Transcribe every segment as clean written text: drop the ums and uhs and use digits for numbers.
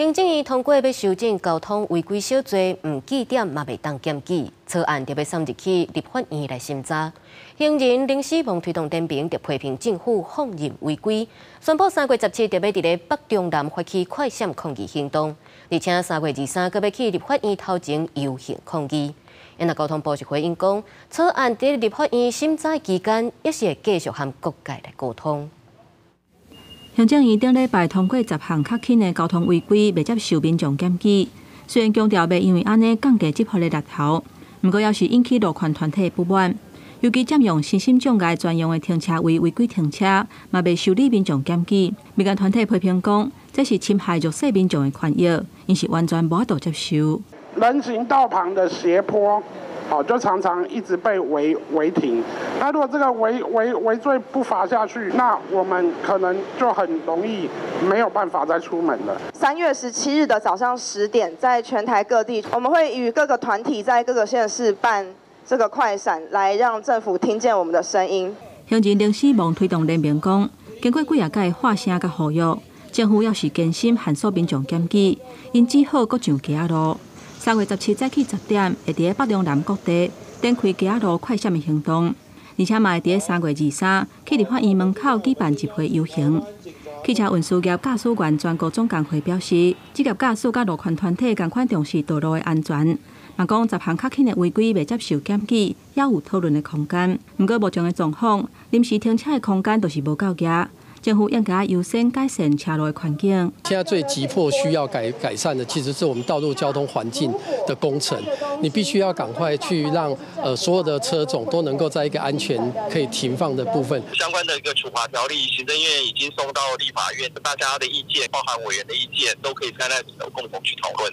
行政院通过要修正交通违规小罪，唔记点嘛袂当检举，草案就要3日起立法院来审查。行人林世望推动点名，就批评政府放任违规，宣布3月17日就要伫咧北中南发起快闪抗议行动，而且3月23日要去立法院头前游行抗议。因交通部是回应讲，草案伫立法院审查期间，也是会继续和各界来沟通。 行政院顶礼拜通过10项较轻的交通违规，未接受民众检举。虽然强调袂因为安尼降低执法的力头，不过也是引起路权团体不满。尤其占用身心障碍专用的停车位违规停车，嘛未受理民众检举。民间团体批评讲，这是侵害弱势民众的权益，因是完全无法度接受。人行道旁的斜坡。 就常常一直被违停。那如果这个违罪不罚下去，那我们可能就很容易没有办法再出门了。3月17日的早上10点，在全台各地，我们会与各个团体在各个县市办这个快闪，来让政府听见我们的声音。行人林世望推动联名讲，经过几届的发声甲呼吁，政府要是坚心限缩民众检举，因只好搁上街路。 3月17早起10点，会伫咧北中南各地展开街路快闪的行动，而且嘛会伫咧3月23去立法院门口举办集会游行。汽车运输业驾驶员全国总工会表示，职业驾驶甲路权团体同款重视道路的安全，嘛讲10项较轻的违规未接受检举，也有讨论的空间。不过目前的状况，临时停车的空间都是无够额。 政府应该优先改善车路的环境。现在最急迫需要改善的，其实是我们道路交通环境的工程。你必须要赶快去让所有的车种都能够在一个安全可以停放的部分。相关的一个处罚条例，行政院已经送到立法院，大家的意见，包含委员的意见，都可以在那里头共同去讨论。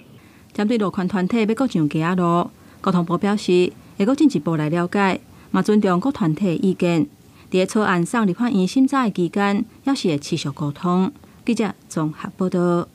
针对路权团体要搁上街路，交通部表示会搁进一步来了解，嘛尊重各团体的意见。 伫草案送立法院审查的期间，也是会持续沟通。记者综合报道。